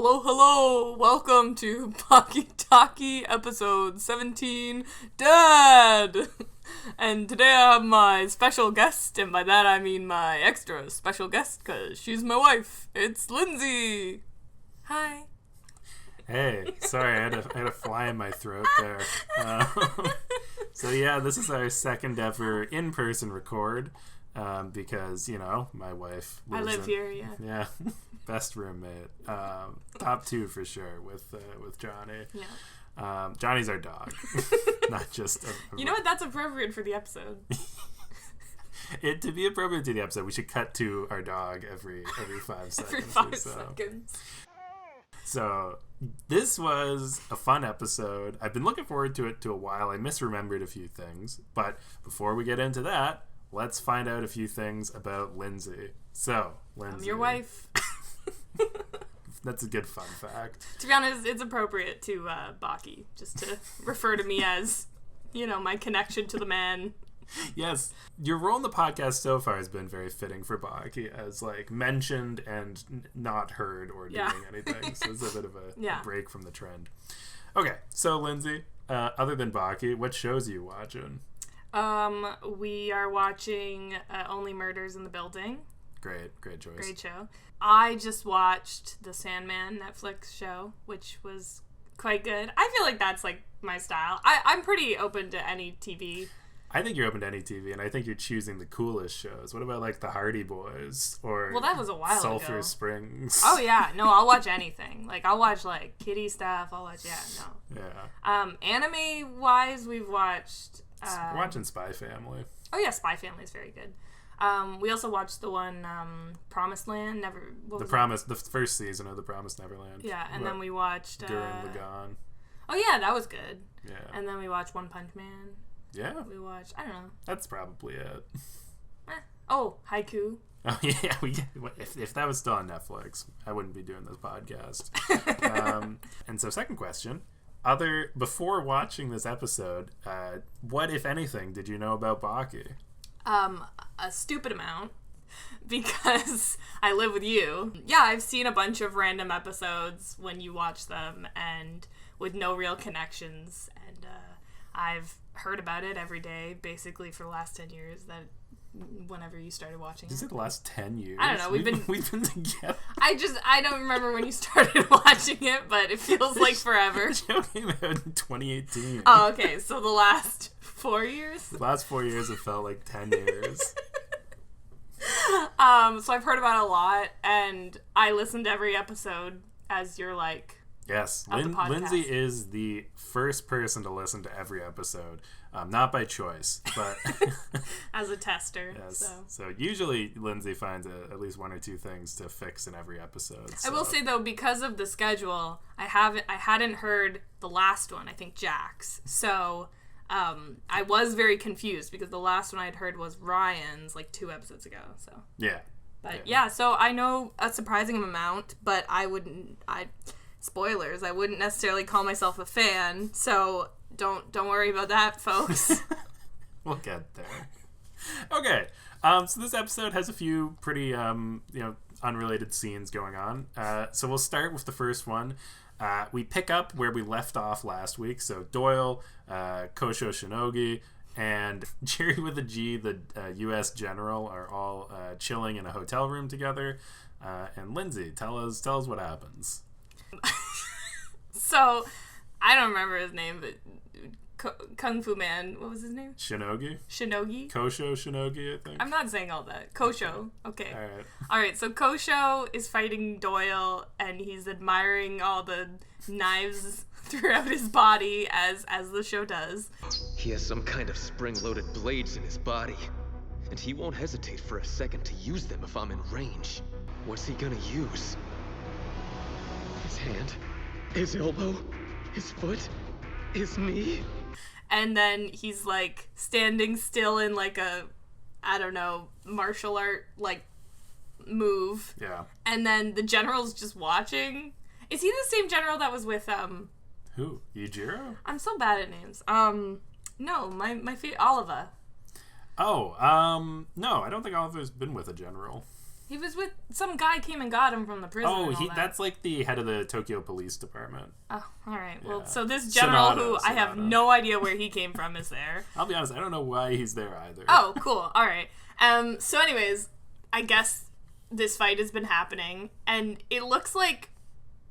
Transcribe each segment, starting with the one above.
Hello, hello! Welcome to Baki Talki episode 17, Dad! And today I have my special guest, and by that I mean my extra special guest, because she's my wife. It's Lindsay! Hi. Hey, sorry, I had a fly in my throat there. So yeah, this is our second ever in-person record, because, you know, my wife lives I live here, yeah. Yeah, best roommate. Top two for sure with Johnny. Yeah. Johnny's our dog, not just You know what? That's appropriate for the episode. To be appropriate to the episode, we should cut to our dog every 5 seconds. Every 5 seconds. So this was a fun episode. I've been looking forward to it a while. I misremembered a few things. But before we get into that, let's find out a few things about Lindsay. So, Lindsay. I'm your wife. That's a good fun fact. To be honest, it's appropriate to Baki, just to refer to me as, you know, my connection to the man. Yes, your role in the podcast so far has been very fitting for Baki, as like mentioned and not heard or doing anything. So it's a bit of a break from the trend. Okay, so Lindsay, other than Baki, what shows are you watching? We are watching Only Murders in the Building. Great choice. Great show. I just watched the Sandman Netflix show, which was quite good. I feel like that's like my style. I'm pretty open to any TV. I think you're open to any TV, and I think you're choosing the coolest shows. What about, like, the Hardy Boys? Or well, that was a while Sulphur ago. Springs? Oh, yeah. No, I'll watch anything. Like, I'll watch, like, kitty stuff. I'll watch, Yeah. Anime-wise, we've watched... We're watching Spy Family. Oh, yeah, Spy Family is very good. We also watched the one, Promised Land. The first season of The Promised Neverland. Yeah, and then we watched... Gurren Lagann. Oh, yeah, that was good. Yeah. And then we watched One Punch Man. Yeah. We watched, I don't know. That's probably it. Oh, Haiku. Oh, yeah. If that was still on Netflix, I wouldn't be doing this podcast. And so, second question. Before watching this episode, what, if anything, did you know about Baki? A stupid amount. Because I live with you. Yeah, I've seen a bunch of random episodes when you watch them and with no real connections. And I've heard about it every day, basically, for the last 10 years, that whenever you started watching Is it the last 10 years? I don't know. We've been together. I don't remember when you started watching it, but it feels like forever. The show came out in 2018. Oh, okay. So the last 4 years? The last 4 years have felt like 10 years. So I've heard about it a lot, and I listened to every episode as you're like... Yes, Lindsay is the first person to listen to every episode, not by choice, but as a tester. Yes. So usually Lindsay finds at least one or two things to fix in every episode. So. I will say though, because of the schedule, I hadn't heard the last one. I think Jack's. So I was very confused because the last one I'd heard was Ryan's like 2 episodes ago. So yeah. But yeah, so I know a surprising amount, but spoilers, I wouldn't necessarily call myself a fan, so don't worry about that, folks. We'll get there. Okay, so this episode has a few pretty, unrelated scenes going on. So we'll start with the first one. We pick up where we left off last week. So Doyle, Kosho Shinogi, and Jerry with a G, the U.S. general, are all chilling in a hotel room together. And Lindsay, tell us what happens. So, I don't remember his name, but Kung Fu Man, what was his name? Shinogi? Kosho Shinogi, I think. I'm not saying all that. Kosho. Okay. All right, so Kosho is fighting Doyle, and he's admiring all the knives throughout his body, as the show does. He has some kind of spring-loaded blades in his body, and he won't hesitate for a second to use them if I'm in range. What's he gonna use? His hand, his elbow, his foot, his knee. And then he's like standing still in like a, I don't know, martial art like move. Yeah. And then the general's just watching. Is he the same general that was with who? Yujiro? I'm so bad at names. No, my favorite, Oliva. Oh, no, I don't think Oliver's been with a general. He was with some guy came and got him from the prison. Oh, and all that. that's like the head of the Tokyo Police Department. Oh, all right. Yeah. Well, so this general who I have Sonata. no idea where he came from is there. I'll be honest, I don't know why he's there either. Oh, cool. All right. So anyways, I guess this fight has been happening, and it looks like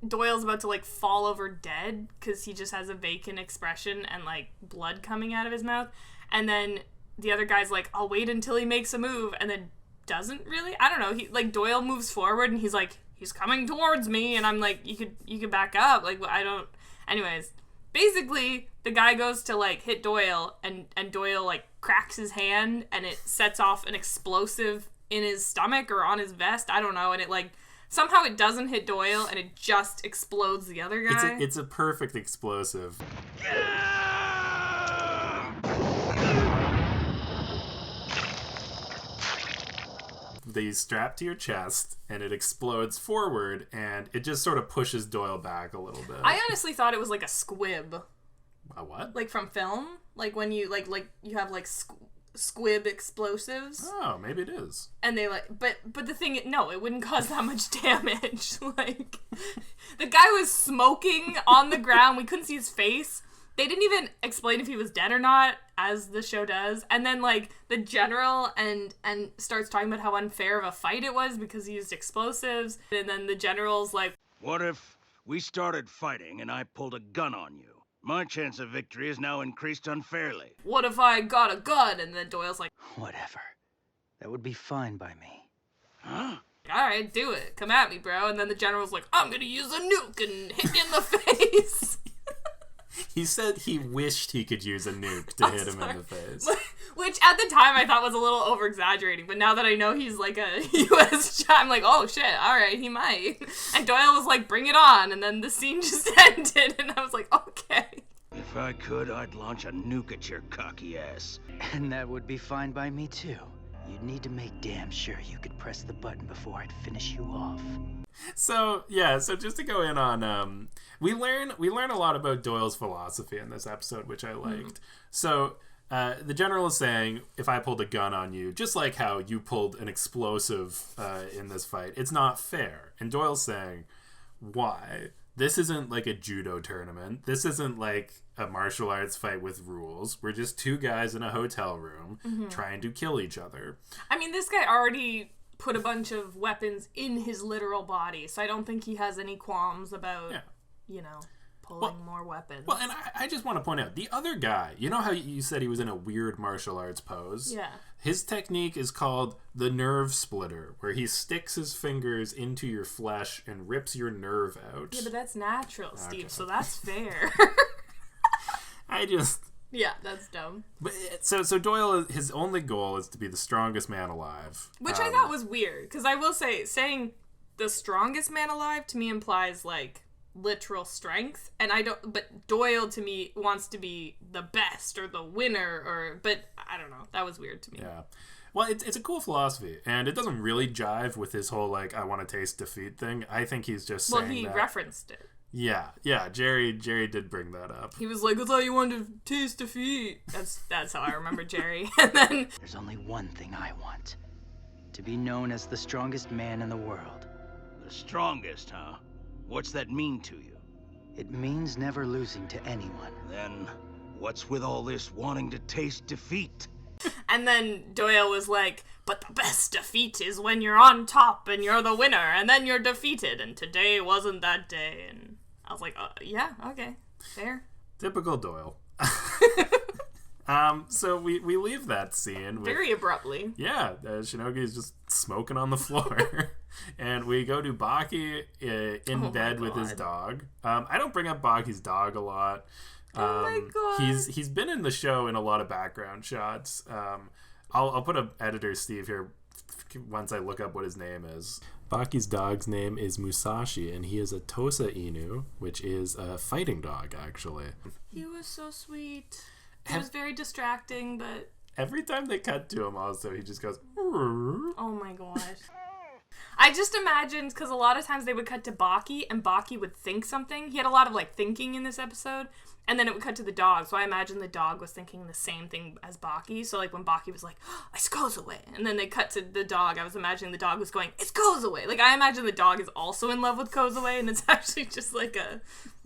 Doyle's about to, like, fall over dead because he just has a vacant expression and, like, blood coming out of his mouth. And then the other guy's like, I'll wait until he makes a move, and then doesn't really. I don't know. He, like, Doyle moves forward, and he's like, he's coming towards me, and I'm like, you could back up. Like, I don't. Anyways, basically, the guy goes to, like, hit Doyle, and Doyle, like, cracks his hand, and it sets off an explosive in his stomach or on his vest. I don't know. And it, like, somehow it doesn't hit Doyle, and it just explodes the other guy. It's a perfect explosive. They strap to your chest, and it explodes forward, and it just sort of pushes Doyle back a little bit. I honestly thought it was like a squib. A what? Like from film? Like when you, like you have, like, squib explosives. Oh, maybe it is. And they, like, but the thing, no, it wouldn't cause that much damage. Like, the guy was smoking on the ground. We couldn't see his face. They didn't even explain if he was dead or not, as the show does. And then, like, the general and starts talking about how unfair of a fight it was because he used explosives. And then the general's like, what if we started fighting and I pulled a gun on you? My chance of victory is now increased unfairly. what if I got a gun? And then Doyle's like, Whatever. That would be fine by me. Huh? all right, do it. Come at me, bro. And then the general's like, I'm gonna use a nuke and hit you in the face. He said he wished he could use a nuke to hit him in the face. Which at the time I thought was a little over-exaggerating, but now that I know he's like a U.S. I'm like, oh shit, alright, he might. And Doyle was like, bring it on, and then the scene just ended, and I was like, okay. If I could, I'd launch a nuke at your cocky ass. And that would be fine by me too. You'd need to make damn sure you could press the button before I'd finish you off. So just to go in on we learn a lot about Doyle's philosophy in this episode, which I liked. So the general is saying, if I pulled a gun on you, just like how you pulled an explosive in this fight, it's not fair. And Doyle's saying, why? This isn't like a judo tournament. This isn't like a martial arts fight with rules. We're just two guys in a hotel room trying to kill each other. I mean, this guy already put a bunch of weapons in his literal body, so I don't think he has any qualms about, pulling more weapons. Well, and I just want to point out, the other guy, you know how you said he was in a weird martial arts pose? Yeah. His technique is called the nerve splitter, where he sticks his fingers into your flesh and rips your nerve out. Yeah, but that's natural, Steve, Okay. so that's fair. Yeah, that's dumb. But so Doyle, his only goal is to be the strongest man alive. Which I thought was weird, because I will say, saying the strongest man alive to me implies, like, literal strength, and but Doyle to me wants to be the best or the winner, but I don't know, that was weird to me. Yeah. Well, it's a cool philosophy, and it doesn't really jive with his whole, like, I want to taste defeat thing. I think he's just saying Well, he that. referenced it. Yeah, Jerry did bring that up. He was like, I thought you wanted to taste defeat. That's how I remember Jerry. And then There's only one thing I want. To be known as the strongest man in the world. The strongest, huh? What's that mean to you? It means never losing to anyone. Then, what's with all this wanting to taste defeat? And then Doyle was like, but the best defeat is when you're on top and you're the winner, and then you're defeated, and today wasn't that day. And I was like, yeah, okay, fair. Typical Doyle. So we leave that scene with, Very abruptly. yeah, Shinogi's just smoking on the floor. And we go to Baki in bed with his dog. I don't bring up Baki's dog a lot. Oh my god. He's been in the show in a lot of background shots. I'll put an editor Steve here once I look up what his name is. Baki's dog's name is Musashi, and he is a Tosa Inu, which is a fighting dog, actually. He was so sweet. He was very distracting, but Every time they cut to him, also, he just goes, oh my gosh. I just imagined, because a lot of times they would cut to Baki, and Baki would think something. He had a lot of, like, thinking in this episode, and then it would cut to the dog, so I imagine the dog was thinking the same thing as Baki, so, like, when Baki was like, oh, it's Kozue, and then they cut to the dog, I was imagining the dog was going, it's Kozue! Like, I imagine the dog is also in love with Kozue, and it's actually just, like, a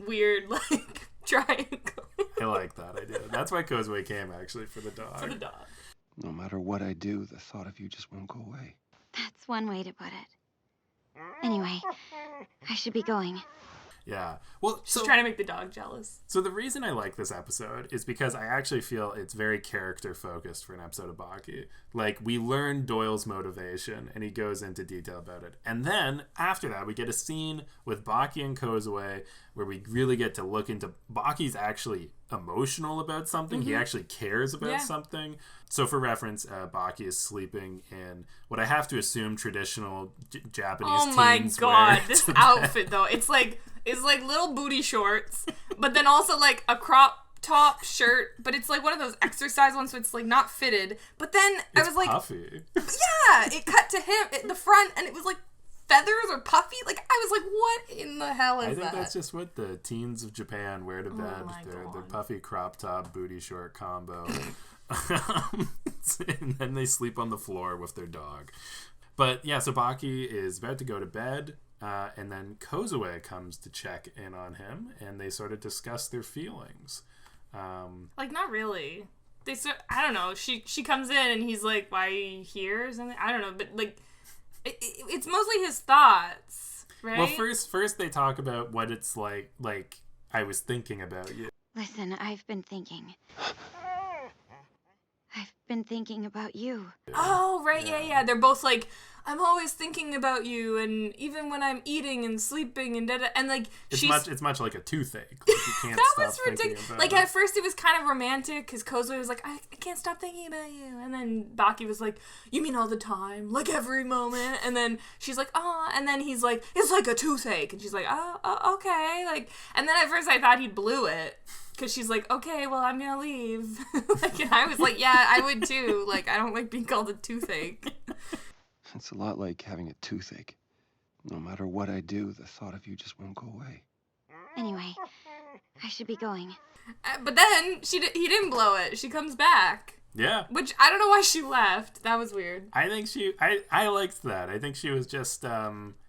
weird, like, triangle. I like that idea. That's why Kozue came, actually, for the dog. For the dog. No matter what I do, the thought of you just won't go away. That's one way to put it. Anyway, I should be going. Yeah. Well, She's trying to make the dog jealous. So the reason I like this episode is because I actually feel it's very character focused for an episode of Baki. Like, we learn Doyle's motivation and he goes into detail about it. And then after that, we get a scene with Baki and Kozue where we really get to look into Baki's actually emotional about something. He actually cares about something. So for reference, Baki is sleeping in what I have to assume traditional Japanese Oh my teens god, wear this to outfit though. It's like little booty shorts, but then also like a crop top shirt, but it's like one of those exercise ones, so it's like not fitted. But then I was like, puffy. yeah, it cut to him at the front, and it was like feathers or puffy. Like I was like, what in the hell is that? I think that's just what the teens of Japan wear to bed. Their puffy crop top, booty short combo. And then they sleep on the floor with their dog. But yeah, so Baki is about to go to bed. And then Kozue comes to check in on him, and they sort of discuss their feelings. Like, not really. I don't know. She comes in, and he's like, "Why are you here?" Or something. I don't know, but like, it's mostly his thoughts, right? Well, first they talk about what it's like. Like, I was thinking about you. Listen, I've been thinking. I've been thinking about you. Oh, right, yeah. They're both like, I'm always thinking about you, and even when I'm eating and sleeping and da-da, and like it's much like a toothache. Like, you can't that stop was ridiculous. Like at first it was kind of romantic because Kozue was like, I can't stop thinking about you, and then Baki was like, you mean all the time, like every moment, and then she's like, oh, and then he's like, it's like a toothache, and she's like, oh okay, like, and then at first I thought he blew it. Because she's like, okay, well, I'm going to leave. Like, and I was like, yeah, I would too. Like, I don't like being called a toothache. It's a lot like having a toothache. No matter what I do, the thought of you just won't go away. Anyway, I should be going. But then he didn't blow it. She comes back. Yeah. Which, I don't know why she left. That was weird. I think I liked that. I think she was just,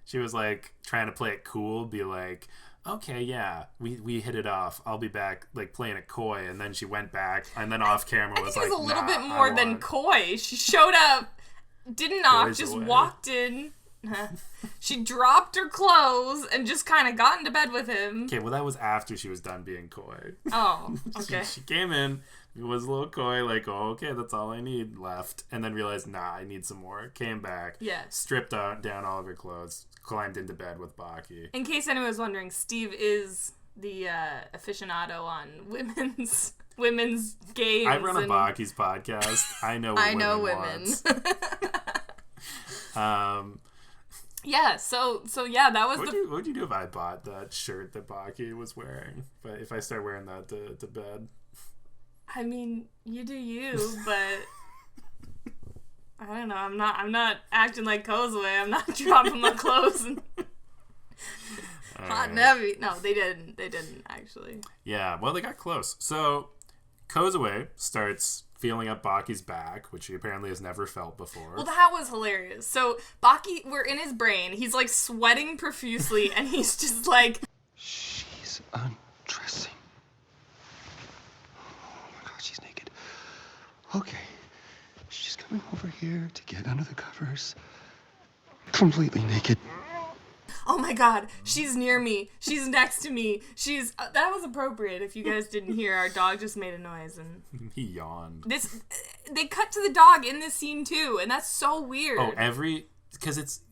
she was like trying to play it cool, be like, okay, yeah, we hit it off. I'll be back, like, playing it coy. And then she went back, and then off camera was like, I think it was a little bit more than coy. She showed up, didn't knock, just walked in. She dropped her clothes and just kind of got into bed with him. Okay, well, that was after she was done being coy. Oh, okay. She came in, it was a little coy, like, oh, okay, that's all I need left. And then realized, nah, I need some more. Came back, stripped down all of her clothes, climbed into bed with Baki. In case anyone was wondering, Steve is the aficionado on women's games. I run a Baki's podcast. I know what women want. Yeah, so yeah, that was what would you do if I bought that shirt that Baki was wearing? But if I start wearing that to bed? I mean, you do you, but I don't know. I'm not acting like Kozue. I'm not dropping my clothes and hot and heavy. No, they didn't actually. Yeah, well, they got close. So Kozue starts feeling up Baki's back, which he apparently has never felt before. Well, that was hilarious. So Baki, we're in his brain. He's like sweating profusely, and he's just like, she's undressing. Oh my god, she's naked. Okay. She's coming over here to get under the covers. Completely naked. oh my god, she's near me. She's next to me. She's... that was appropriate. If you guys didn't hear, our dog just made a noise and... He yawned. They cut to the dog in this scene too, and that's so weird. Oh, because it's...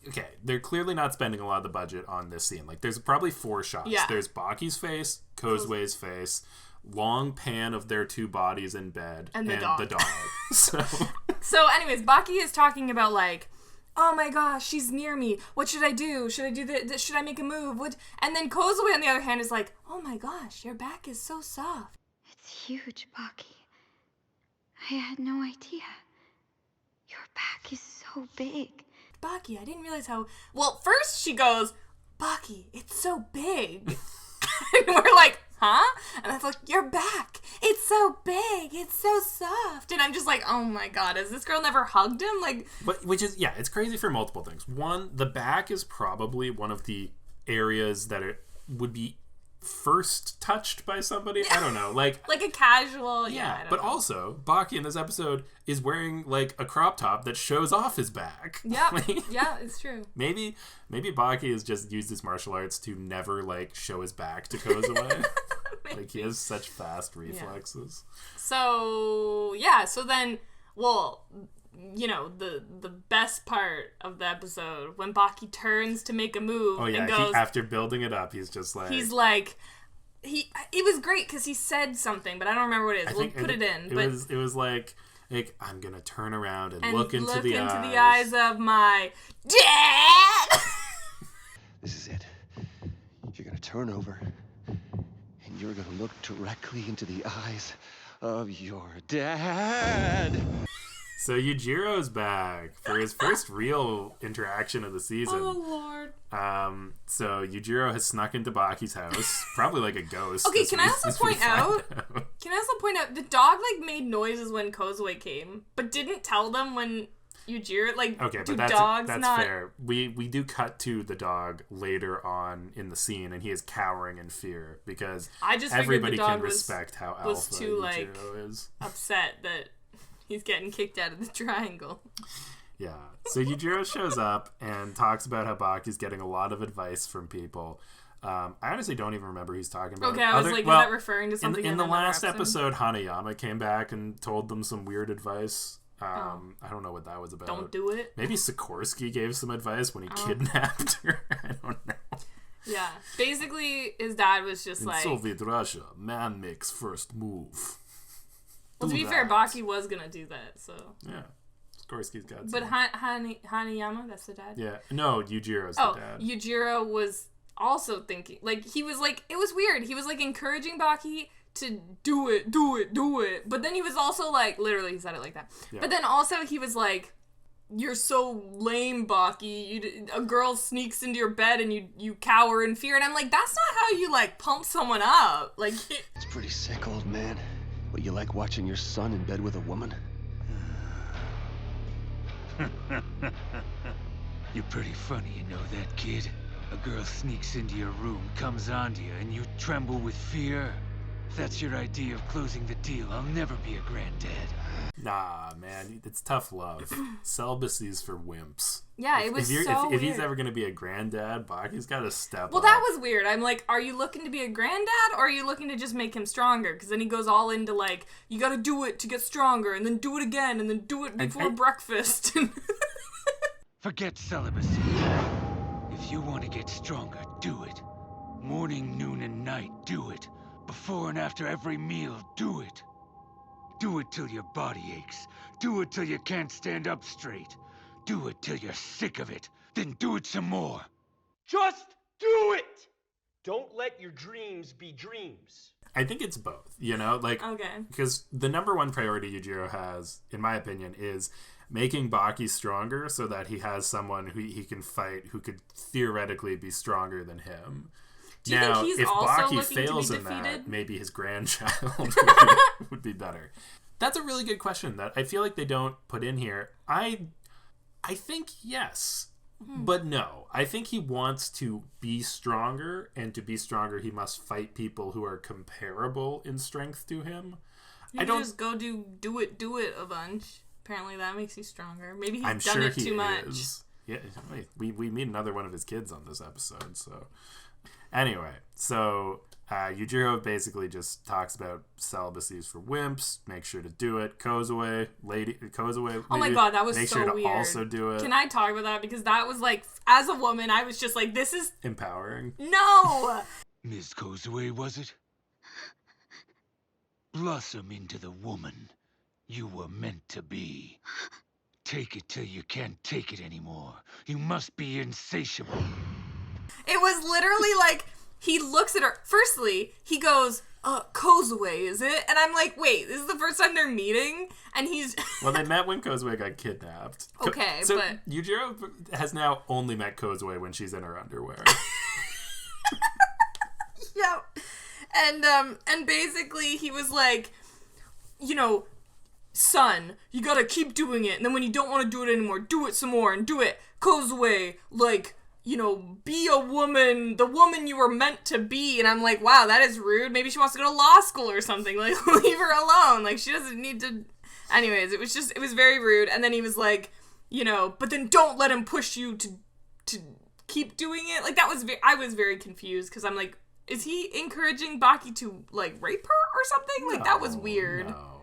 Okay, they're clearly not spending a lot of the budget on this scene. Like, there's probably 4 shots. Yeah. There's Baki's face, Kozue's face, long pan of their 2 bodies in bed, and the dog. So anyways, Baki is talking about, like, oh my gosh, she's near me. What should I do? Should I do this? Should I make a move? What? And then Kozue, on the other hand, is like, oh my gosh, your back is so soft. It's huge, Baki. I had no idea. Your back is so big. Baki, I didn't realize how... Well, first she goes, Baki, it's so big. And we're like, huh? And I was like, your back, it's so big, it's so soft. And I'm just like, oh my god, has this girl never hugged him? Like, but which is, yeah, it's crazy for multiple things. One, the back is probably one of the areas that it would be first touched by somebody. I don't know, like a casual, but also Baki in this episode is wearing like a crop top that shows off his back. Yeah. Yeah, it's true. Maybe Baki has just used his martial arts to never like show his back to Kozue. Like he has such fast reflexes. So then, well, you know, the best part of the episode, when Baki turns to make a move and goes... after building it up, he's just like... He's like... It was great because he said something, but I don't remember what it is. We'll put it in. It was like, I'm going to turn around and look into the eyes of my dad! This is it. You're going to turn over, and you're going to look directly into the eyes of your dad. So Yujiro's back for his first real interaction of the season. Oh, Lord. So Yujiro has snuck into Baki's house, probably like a ghost. Okay, can I also point out the dog like made noises when Kozue came, but didn't tell them when Yujiro, like, okay, do but dogs that's not... fair. We do cut to the dog later on in the scene, and he is cowering in fear because I just everybody the dog can respect how was alpha too, Yujiro like, is. Upset that he's getting kicked out of the triangle. Yeah. So Yujiro shows up and talks about how Baki's getting a lot of advice from people. I honestly don't even remember who he's talking about. Okay, I was like, is that referring to something in the last episode, Hanayama came back and told them some weird advice. I don't know what that was about. Don't do it. Maybe Sikorsky gave some advice when he kidnapped her. I don't know. Yeah. Basically, his dad was just in Soviet Russia, man makes first move. Well, to be fair, Baki was going to do that, so... Yeah. Sikorsky's got But Hanayama, that's the dad? Yeah. No, Yujiro's the dad. Yujiro was also thinking... Like, he was like... It was weird. He was, like, encouraging Baki to do it. But then he was also, like... Literally, he said it like that. Yeah. But then also, he was like... You're so lame, Baki. A girl sneaks into your bed and you cower in fear. And I'm like, that's not how you, like, pump someone up. Like... It's pretty sick, old man. What, you like watching your son in bed with a woman? You're pretty funny, you know that, kid? A girl sneaks into your room, comes onto you, and you tremble with fear? If that's your idea of closing the deal, I'll never be a granddad. Nah, man, it's tough love. Celibacy's for wimps. Yeah, it was so weird. If he's ever going to be a granddad, Baki's got to step up. Well, that was weird. I'm like, are you looking to be a granddad, or are you looking to just make him stronger? Because then he goes all into, like, you got to do it to get stronger, and then do it again, and then do it before breakfast. Forget celibacy. If you want to get stronger, do it. Morning, noon, and night, do it. Before and after every meal, do it. Do it till your body aches. Do it till you can't stand up straight. Do it till you're sick of it. Then do it some more. Just do it! Don't let your dreams be dreams. I think it's both, you know? Like, okay. Because the number one priority Yujiro has, in my opinion, is making Baki stronger so that he has someone who he can fight who could theoretically be stronger than him. Do you think he's if also Baki looking fails to be in defeated? that, maybe his grandchild would be better. That's a really good question that I feel like they don't put in here. I think yes, but no. I think he wants to be stronger, and to be stronger, he must fight people who are comparable in strength to him. You just go do it a bunch. Apparently that makes you stronger. Maybe he's done it too much. Yeah, we meet another one of his kids on this episode, so... Anyway, so Yujiro basically just talks about celibacies for wimps. Make sure to do it. Kozue. Oh my god, that was make so sure to weird. Also do it. Can I talk about that? Because that was like, as a woman, I was just like, this is empowering. No. Miss Kozue, was it? Blossom into the woman you were meant to be. Take it till you can't take it anymore. You must be insatiable. It was literally like, he looks at her. Firstly, he goes, Kozue, is it? And I'm like, wait, this is the first time they're meeting? And he's... Well, they met when Kozue got kidnapped. Okay, so but... Yujiro has now only met Kozue when she's in her underwear. Yeah. And basically he was like, you know, son, you gotta keep doing it. And then when you don't want to do it anymore, do it some more and do it. Kozue, like... you know, be a woman, the woman you were meant to be. And I'm like, wow, that is rude. Maybe she wants to go to law school or something. Like, leave her alone. Like, she doesn't need to... Anyways, it was very rude. And then he was like, you know, but then don't let him push you to keep doing it. Like, I was very confused because I'm like, is he encouraging Baki to, like, rape her or something? Like, that was weird. No.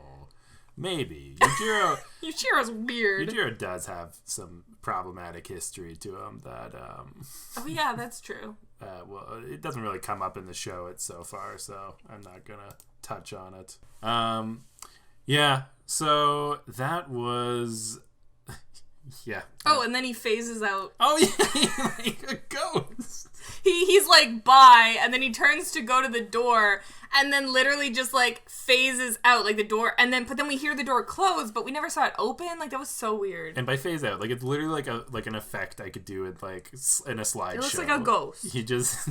Maybe. Yujiro's weird. Yujiro does have some problematic history to him that, Oh, yeah, that's true. well, it doesn't really come up in the show so far, so I'm not gonna touch on it. Yeah, so that was... yeah. Oh, and then he phases out. Oh, yeah, like a ghost. He's like, bye, and then he turns to go to the door, and then literally just, like, phases out, like, the door, but then we hear the door close, but we never saw it open. Like, that was so weird. And by phase out, like, it's literally like an effect I could do in, like, in a slideshow. It looks like a ghost. He just,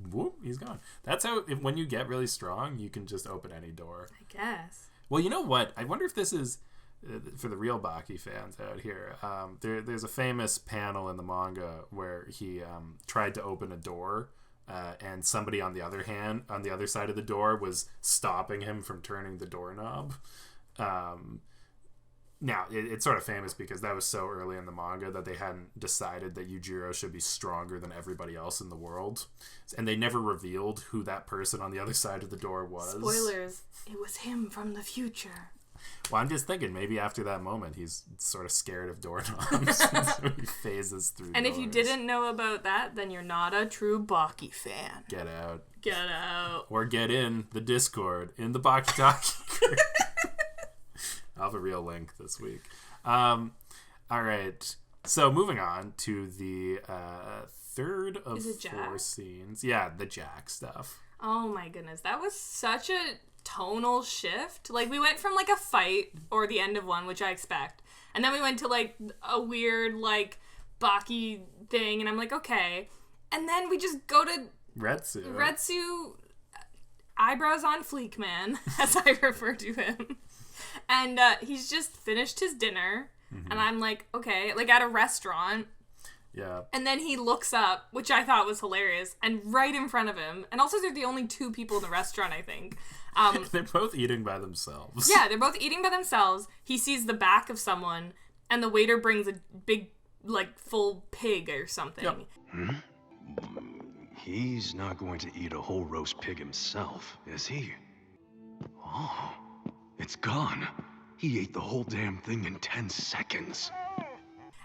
whoop, he's gone. That's how, when you get really strong, you can just open any door. I guess. Well, you know what? I wonder if this is... for the real Baki fans out here, there's a famous panel in the manga where he tried to open a door, and somebody on the other side of the door was stopping him from turning the doorknob. Now, it's sort of famous because that was so early in the manga that they hadn't decided that Yujiro should be stronger than everybody else in the world. And they never revealed who that person on the other side of the door was. Spoilers. It was him from the future. Well, I'm just thinking maybe after that moment he's sort of scared of doorknobs, so he phases through. And doors. if you didn't know about that, then you're not a true Baki fan. Get out. Get out. Or get in the Discord in the Baki Talki group. I'll have a real link this week. All right. So moving on to the third of 4 scenes. Yeah, the Jack stuff. Oh my goodness, that was such a tonal shift. Like, we went from, like, a fight or the end of one, which I expect, and then we went to, like, a weird, like, Baki thing, and I'm like, okay, and then we just go to Retsu eyebrows on fleek man, as I refer to him, and he's just finished his dinner, and I'm like, okay, like, at a restaurant. Yeah. And then he looks up, which I thought was hilarious, and right in front of him, and also they're the only 2 people in the restaurant, I think. They're both eating by themselves. Yeah, they're both eating by themselves. He sees the back of someone, and the waiter brings a big, like, full pig or something. Yep. He's not going to eat a whole roast pig himself, is he? Oh, it's gone. He ate the whole damn thing in 10 seconds.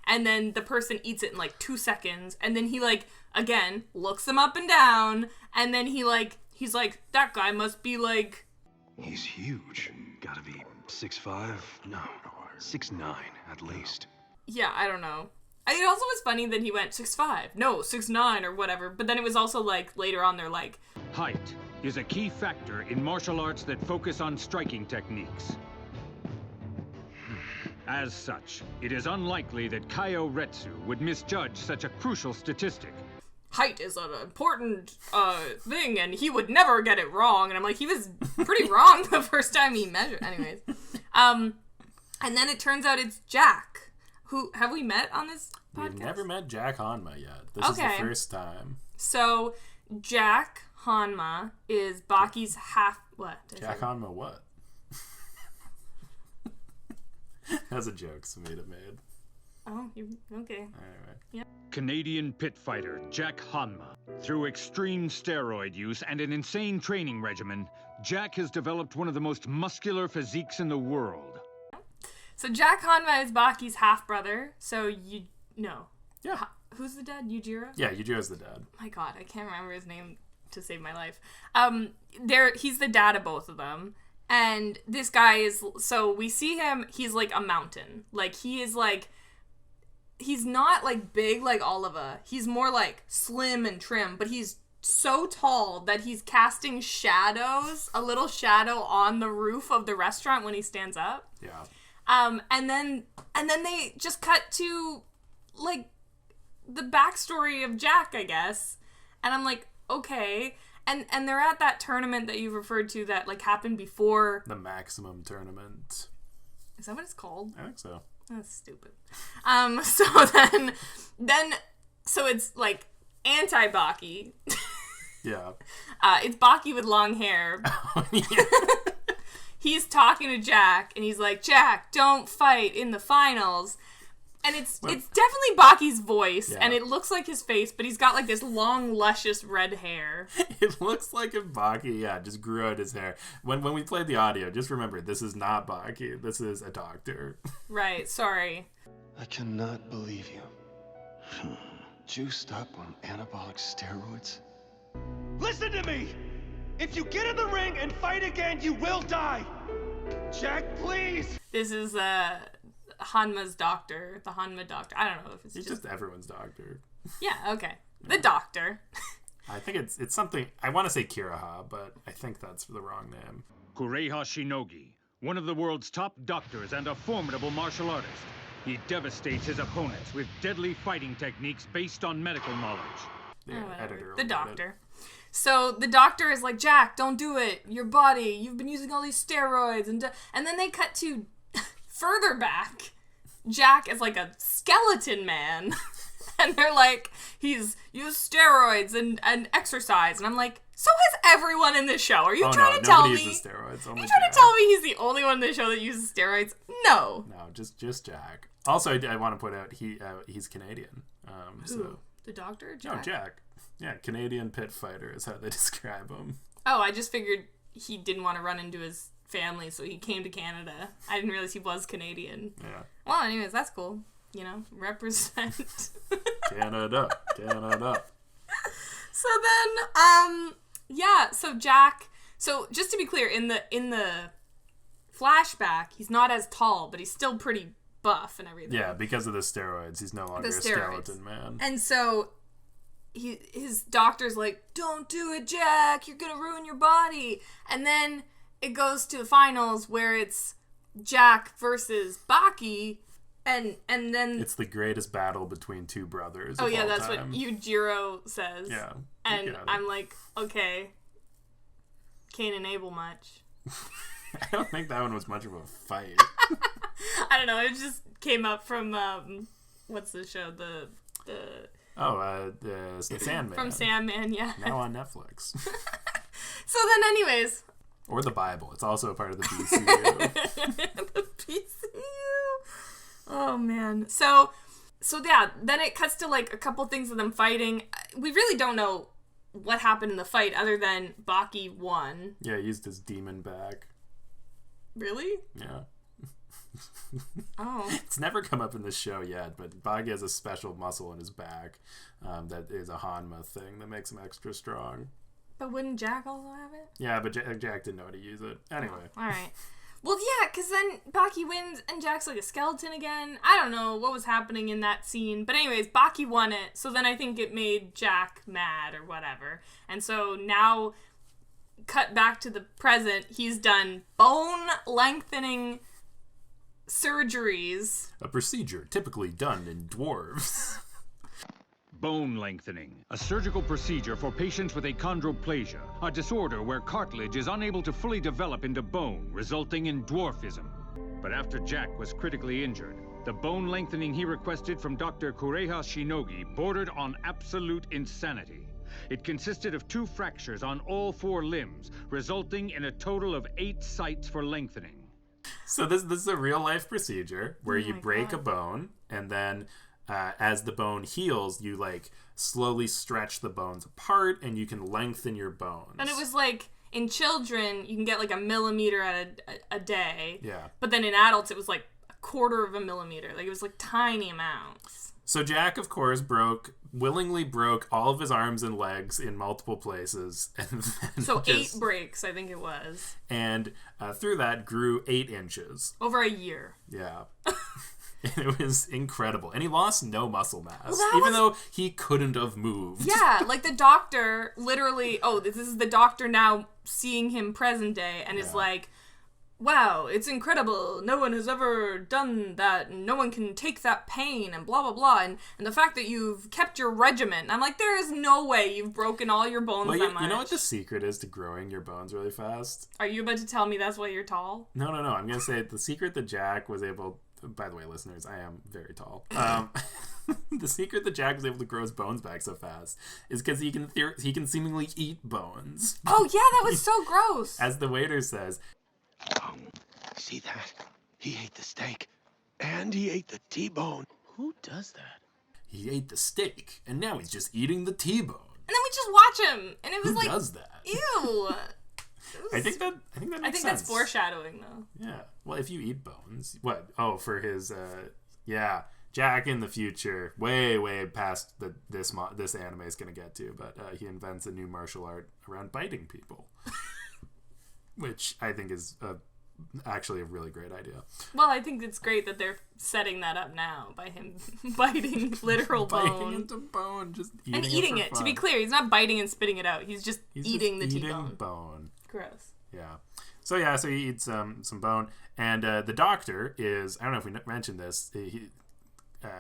And then the person eats it in, like, 2 seconds, and then he, like, again, looks them up and down, and then he's like, that guy must be, like... He's huge. Gotta be 6'5"? No, 6'9", at least. Yeah, I don't know. It also was funny that he went 6'5", no, 6'9", or whatever, but then it was also, like, later on they're like... Height is a key factor in martial arts that focus on striking techniques. As such, it is unlikely that Kaio Retsu would misjudge such a crucial statistic. Height is an important thing, and he would never get it wrong. And I'm like, he was pretty wrong the first time he measured. Anyways. And then it turns out it's Jack. Who, have we met on this podcast? We've never met Jack Hanma yet. This is the first time. So, Jack Hanma is Baki's half... What? Jack Hanma what? That's a joke Samita made. Oh, okay. Anyway. Yep. Canadian pit fighter Jack Hanma. Through extreme steroid use and an insane training regimen, Jack has developed one of the most muscular physiques in the world. So Jack Hanma is Baki's half-brother, so no. Yeah. Who's the dad? Yujiro? Yeah, Yujiro's the dad. My god, I can't remember his name to save my life. He's the dad of both of them. And this guy is, so we see him, he's like a mountain. Like, he is like, he's not like big like Oliva. He's more like slim and trim, but he's so tall that he's casting shadows, a little shadow on the roof of the restaurant when he stands up. Yeah. And then they just cut to, like, the backstory of Jack, I guess. And I'm like, okay. And they're at that tournament that you referred to that, like, happened before. The Maximum Tournament. Is that what it's called? I think so. That's stupid. So it's, like, anti-Baki. Yeah. It's Baki with long hair. Oh, yeah. He's talking to Jack, and he's like, Jack, don't fight in the finals. And it's definitely Baki's voice, yeah. and it looks like his face, but he's got, like, this long, luscious red hair. It looks like if Baki, just grew out his hair. When we played the audio, just remember, this is not Baki. This is a doctor. Right, sorry. I cannot believe you. Juiced up on anabolic steroids? Listen to me! If you get in the ring and fight again, you will die! Jack, please! This is, Hanma's doctor. The Hanma doctor. I don't know if it's He's just everyone's doctor. Yeah, okay. The doctor. I think it's something... I want to say Kiraha, but I think that's the wrong name. Kureha Shinogi, one of the world's top doctors and a formidable martial artist. He devastates his opponents with deadly fighting techniques based on medical knowledge. The doctor. So the doctor is like, Jack, don't do it. Your body, you've been using all these steroids. And then they cut to further back. Jack is like a skeleton man. And they're like, he's used steroids and exercise. And I'm like, so has everyone in this show. Are you trying to tell me? Uses steroids. Are you trying to tell me he's the only one in this show that uses steroids? No. No, just Jack. Also, I want to point out he's Canadian. Who? The doctor? Jack? No, Jack. Yeah, Canadian pit fighter is how they describe him. Oh, I just figured he didn't want to run into his family, so he came to Canada. I didn't realize he was Canadian. Yeah. Well, anyways, that's cool. You know, represent. Canada. So then, yeah, so Jack, so just to be clear, in the flashback, he's not as tall, but he's still pretty buff and everything. Yeah, because of the steroids, he's no longer a skeleton man. And so his doctor's like, don't do it, Jack, you're gonna ruin your body. And then it goes to the finals where it's Jack versus Baki, and then it's the greatest battle between two brothers. Oh yeah, that's what Yujiro says. Yeah. And I'm like, okay, can't enable much. I don't think that one was much of a fight. I don't know. It just came up from what's the show? The Sandman. From Sandman, yeah. Now on Netflix. So then, anyways. Or the Bible. It's also a part of the PCU. The PCU. Oh man. So yeah. Then it cuts to like a couple things of them fighting. We really don't know what happened in the fight other than Baki won. Yeah, he used his demon back. Really? Yeah. Oh. It's never come up in this show yet, but Baki has a special muscle in his back that is a Hanma thing that makes him extra strong. But wouldn't Jack also have it? Yeah, but Jack didn't know how to use it. Anyway. Oh, all right. Well, yeah, because then Baki wins and Jack's like a skeleton again. I don't know what was happening in that scene. But anyways, Baki won it. So then I think it made Jack mad or whatever. And so now, cut back to the present, he's done bone lengthening surgeries. A procedure typically done in dwarves. Bone lengthening, a surgical procedure for patients with achondroplasia, a disorder where cartilage is unable to fully develop into bone, resulting in dwarfism. But after Jack was critically injured, the bone lengthening he requested from Dr. Kureha Shinogi bordered on absolute insanity. It consisted of 2 fractures on all 4 limbs, resulting in a total of 8 sites for lengthening. So this is a real-life procedure where you break a bone, and then as the bone heals, you like slowly stretch the bones apart and you can lengthen your bones. And it was like in children you can get like a millimeter at a day. Yeah. But then in adults it was like a quarter of a millimeter. Like it was like tiny amounts. So Jack, of course, willingly broke all of his arms and legs in multiple places. And then so 8 breaks, I think it was. And through that grew 8 inches. Over a year. Yeah. And it was incredible. And he lost no muscle mass, Well, even though he couldn't have moved. Yeah, like the doctor literally, this is the doctor now seeing him present day and is like, wow, it's incredible. No one has ever done that, and no one can take that pain, and blah, blah, blah. And the fact that you've kept your regiment. I'm like, there is no way you've broken all your bones that much. You know what the secret is to growing your bones really fast? Are you about to tell me that's why you're tall? No. I'm going to say the secret that Jack was able... By the way, listeners, I am very tall. The secret that Jack was able to grow his bones back so fast is because he can seemingly eat bones. Oh, yeah, that was so gross. As the waiter says... See that? He ate the steak, and he ate the T-bone. Who does that? He ate the steak, and now he's just eating the T-bone. And then we just watch him, and it was Who does that? Ew. I think that makes sense. That's foreshadowing, though. Yeah. Well, if you eat bones, what? Oh, for his, Jack in the future, way past this anime is gonna get to, but he invents a new martial art around biting people, which I think is actually a really great idea. Well, I think it's great that they're setting that up now by him biting literal bone. Biting into bone, just eating and eating it. To be clear, he's not biting and spitting it out. He's just eating the T-bone. Bone. Gross. Yeah. So he eats some bone, and the doctor is, I don't know if we mentioned this.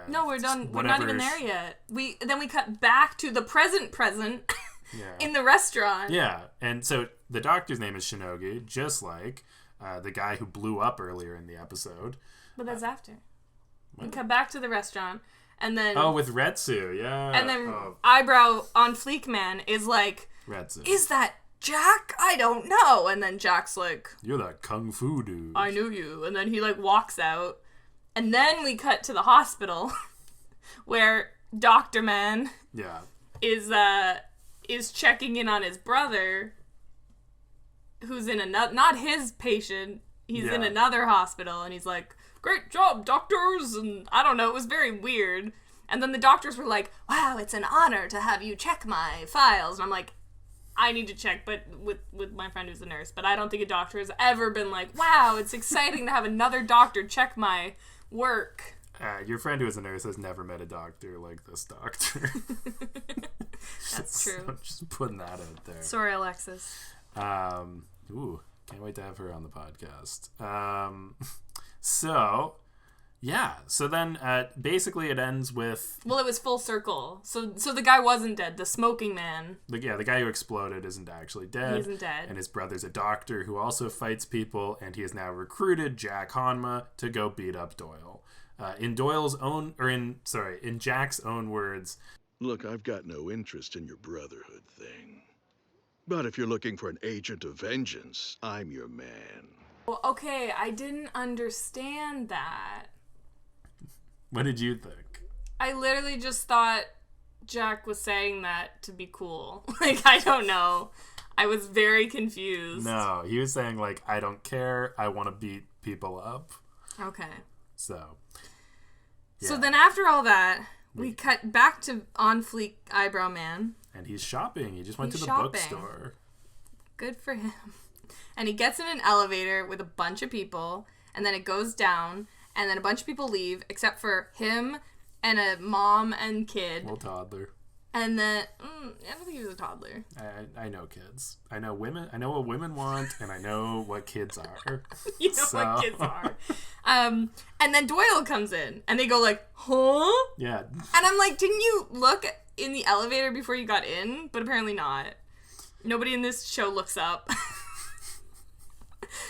No, we're done. We're not even there yet. We cut back to the present in the restaurant. Yeah, and so the doctor's name is Shinogi, just like the guy who blew up earlier in the episode. But that's after. What? We cut back to the restaurant, and then... Oh, with Retsu, yeah. And then eyebrow on fleek man is like, Retsu. Is that Jack? I don't know. And then Jack's like... You're that kung fu dude. I knew you. And then he walks out. And then we cut to the hospital where Dr. Man is checking in on his brother, who's in not his patient. He's in another hospital, and he's like, great job, doctors. And I don't know, it was very weird. And then the doctors were like, wow, it's an honor to have you check my files. And I'm like, I need to check, but with my friend who's a nurse. But I don't think a doctor has ever been like, wow, it's exciting to have another doctor check my work. Your friend who is a nurse has never met a doctor like this doctor. That's true. I'm just putting that out there. Sorry, Alexis. Ooh, can't wait to have her on the podcast. So then basically it ends with... Well, it was full circle. So the guy wasn't dead. The smoking man. The guy who exploded isn't actually dead. He isn't dead. And his brother's a doctor who also fights people, and he has now recruited Jack Hanma to go beat up Doyle. In Jack's own words... Look, I've got no interest in your brotherhood thing. But if you're looking for an agent of vengeance, I'm your man. Well, okay, I didn't understand that. What did you think? I literally just thought Jack was saying that to be cool. I don't know. I was very confused. No, he was saying, I don't care. I want to beat people up. Okay. So, yeah. So then after all that, we cut back to On Fleek Eyebrow Man. And he's shopping. He just went to the bookstore. Good for him. And he gets in an elevator with a bunch of people, and then it goes down, and then a bunch of people leave, except for him and a mom and kid. Little toddler. And then, I don't think he was a toddler. I know kids. I know women. I know what women want, and I know what kids are. You know what kids are. And then Doyle comes in, and they go huh? Yeah. And I'm like, didn't you look in the elevator before you got in? But apparently not. Nobody in this show looks up.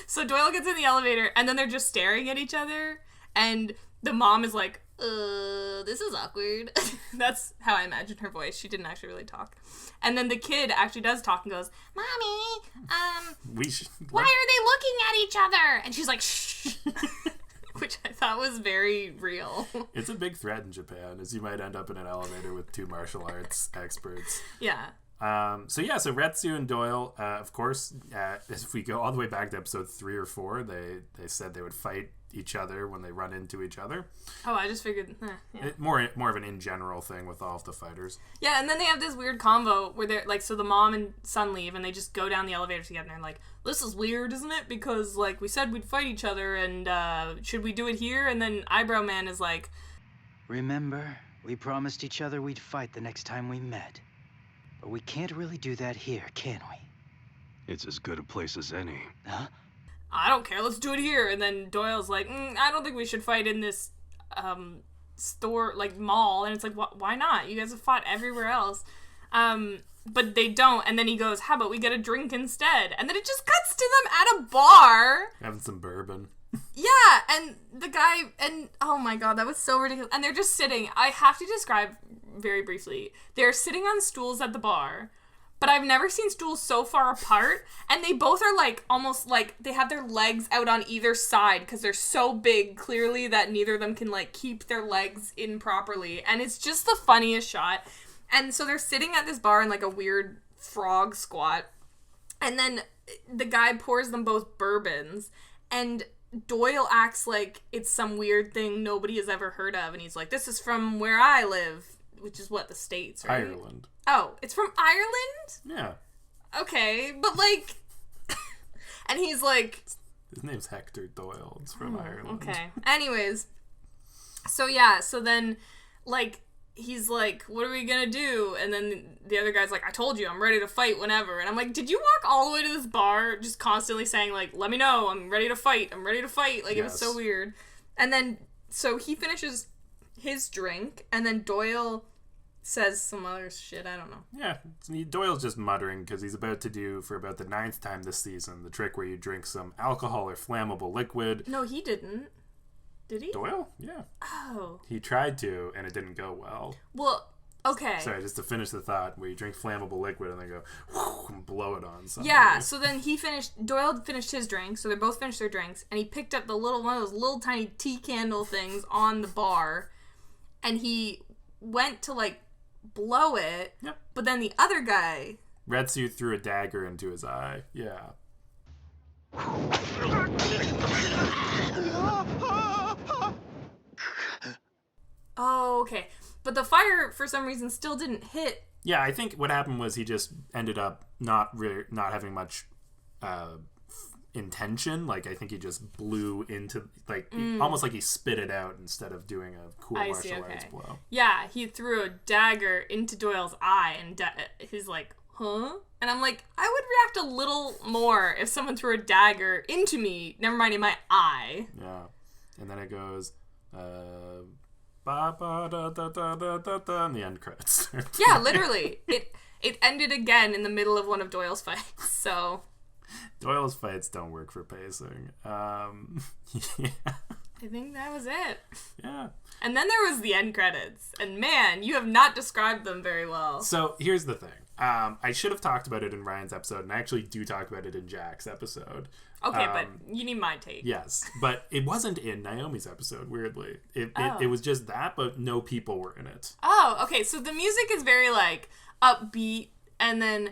So Doyle gets in the elevator, and then they're just staring at each other, and the mom is like, this is awkward. That's how I imagine her voice. She didn't actually really talk. And then the kid actually does talk and goes, Mommy, why are they looking at each other? And she's like, shh. Which I thought was very real. It's a big threat in Japan, as you might end up in an elevator with two martial arts experts. Yeah. So Retsu and Doyle, of course, if we go all the way back to episode 3 or 4, they said they would fight each other when they run into each other. Oh, I just figured. More of an in general thing with all of the fighters. Yeah, and then they have this weird convo where they're like, so the mom and son leave, and they just go down the elevator together, and they're like, this is weird, isn't it? Because, like, we said we'd fight each other, and should we do it here? And then Eyebrow Man is like, remember, we promised each other we'd fight the next time we met. But we can't really do that here, can we? It's as good a place as any. Huh? I don't care, let's do it here. And then Doyle's like, I don't think we should fight in this store, like, mall. And it's like, why not? You guys have fought everywhere else. But they don't. And then he goes, how about we get a drink instead? And then it just cuts to them at a bar. Having some bourbon. Yeah, and the guy, and oh my god, that was so ridiculous. And they're just sitting. I have to describe very briefly. They're sitting on stools at the bar, but I've never seen stools so far apart. And they both are like, almost like they have their legs out on either side because they're so big, clearly, that neither of them can like keep their legs in properly. And it's just the funniest shot. And so they're sitting at this bar in like a weird frog squat. And then the guy pours them both bourbons. And Doyle acts like it's some weird thing nobody has ever heard of. And he's like, this is from where I live, which is what, the States, right? Ireland. Oh, it's from Ireland? Yeah. Okay, but like... and he's like... His name's Hector Doyle. It's from Ireland. Okay. Anyways. So yeah, so then, like... he's like, what are we gonna do? And then the other guy's like, I told you, I'm ready to fight whenever. And I'm like, did you walk all the way to this bar just constantly saying, like, let me know, I'm ready to fight, I'm ready to fight? Like, yes. It was so weird. And then, so he finishes his drink, and then Doyle says some other shit, I don't know. Yeah, Doyle's just muttering because he's about to do, for about the 9th time this season, the trick where you drink some alcohol or flammable liquid. No, he didn't. Did he? Doyle? Yeah. Oh. He tried to, and it didn't go well. Well, okay. Sorry, just to finish the thought, where you drink flammable liquid and then go, whoosh, and blow it on something. Yeah, so then Doyle finished his drink, so they both finished their drinks, and he picked up one of those little tiny tea candle things on the bar, and he went to, like, blow it, yep. But then the other guy... Retsu threw a dagger into his eye. Yeah. Oh, okay. But the fire, for some reason, still didn't hit. Yeah, I think what happened was he just ended up not having much intention. Like, I think he just blew into, like, almost like he spit it out instead of doing a cool martial arts blow. Yeah, he threw a dagger into Doyle's eye, and he's like, huh? And I'm like, I would react a little more if someone threw a dagger into me, never mind in my eye. Yeah. And then it goes, ba ba da da da da da da, and the end credits. Yeah, literally. It ended again in the middle of one of Doyle's fights, so... Doyle's fights don't work for pacing. Yeah. I think that was it. Yeah. And then there was the end credits. And man, you have not described them very well. So here's the thing. I should have talked about it in Ryan's episode, and I actually do talk about it in Jack's episode. Okay, but you need my take. Yes, but it wasn't in Naomi's episode, weirdly. It was just that, but no people were in it. Oh, okay. So the music is very, like, upbeat, and then...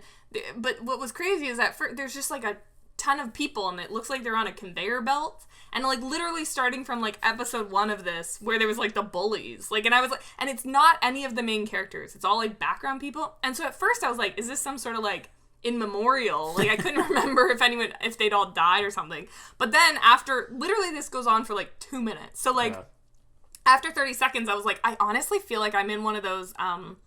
But what was crazy is that there's just, like, a ton of people, and it looks like they're on a conveyor belt. And, like, literally starting from, like, episode 1 of this, where there was, like, the bullies. Like, and I was like... And it's not any of the main characters. It's all, like, background people. And so at first I was like, is this some sort of, like, in memorial? Like, I couldn't remember if they'd all died or something. But then after... Literally this goes on for, like, 2 minutes. So, like... Yeah. After 30 seconds, I was like, I honestly feel like I'm in one of those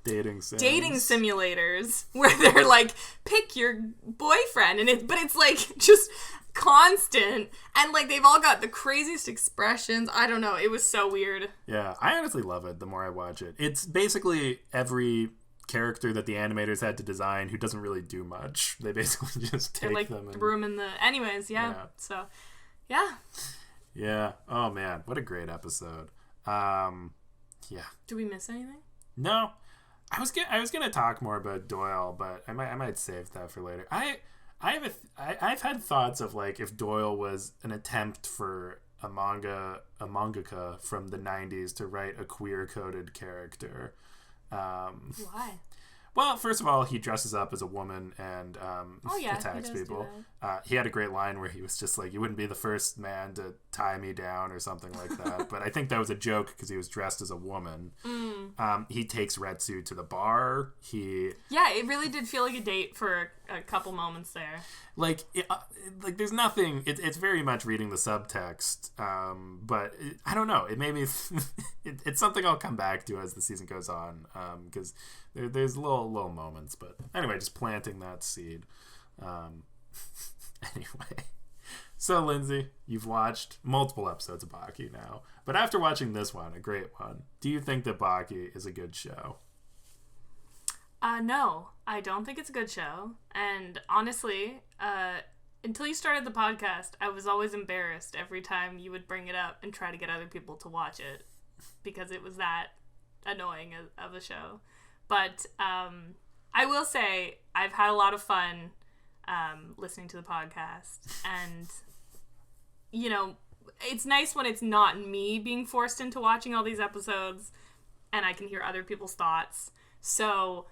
dating simulators where they're like, pick your boyfriend, but it's like just constant, and like they've all got the craziest expressions. I don't know, it was so weird. Yeah, I honestly love it the more I watch it. It's basically every character that the animators had to design who doesn't really do much. They basically just take like them and threw them in the... Anyways, yeah. So, yeah. Yeah. Oh man, what a great episode. Yeah. Do we miss anything? No. I was gonna talk more about Doyle, but I might save that for later. I've had thoughts of like if Doyle was an attempt for a mangaka from the 90s to write a queer coded character. Why? Well, first of all, he dresses up as a woman and attacks he does people. do He had a great line where he was just like, "You wouldn't be the first man to tie me down," or something like that. But I think that was a joke because he was dressed as a woman. He takes Retsu to the bar. It really did feel like a date for a couple moments there. There's nothing. It's very much reading the subtext. But I don't know. It made me. It's something I'll come back to as the season goes on. Because there's little moments. But anyway, just planting that seed. Anyway. So, Lindsay, you've watched multiple episodes of Baki now. But after watching this one, a great one, do you think that Baki is a good show? No, I don't think it's a good show. And honestly, until you started the podcast, I was always embarrassed every time you would bring it up and try to get other people to watch it because it was that annoying of a show. But I will say I've had a lot of fun listening to the podcast. And, you know, it's nice when it's not me being forced into watching all these episodes and I can hear other people's thoughts. So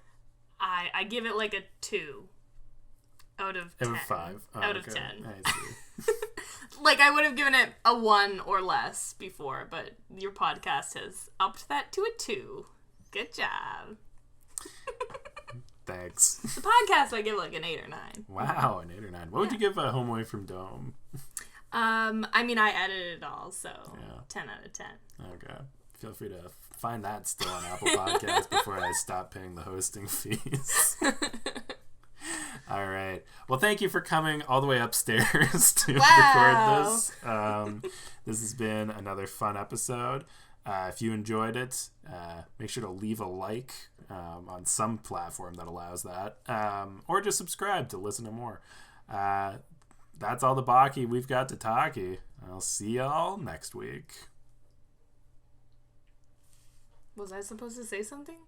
I give it like a 2 out of 10. Out of 5. Oh, out of 10. I see. Like, I would have given it a 1 or less before, but your podcast has upped that to a 2. Good job. Thanks. The podcast, I give like an 8 or 9. Wow, an 8 or 9. What would you give Home Away from Dome? I mean, I edited it all, so 10 out of 10. Okay. Feel free to find that still on Apple Podcasts before I stop paying the hosting fees. All right. Well, thank you for coming all the way upstairs to record this. This has been another fun episode. If you enjoyed it, make sure to leave a like on some platform that allows that, or just subscribe to listen to more. That's all the Baki we've got to talkie. I'll see y'all next week. Was I supposed to say something?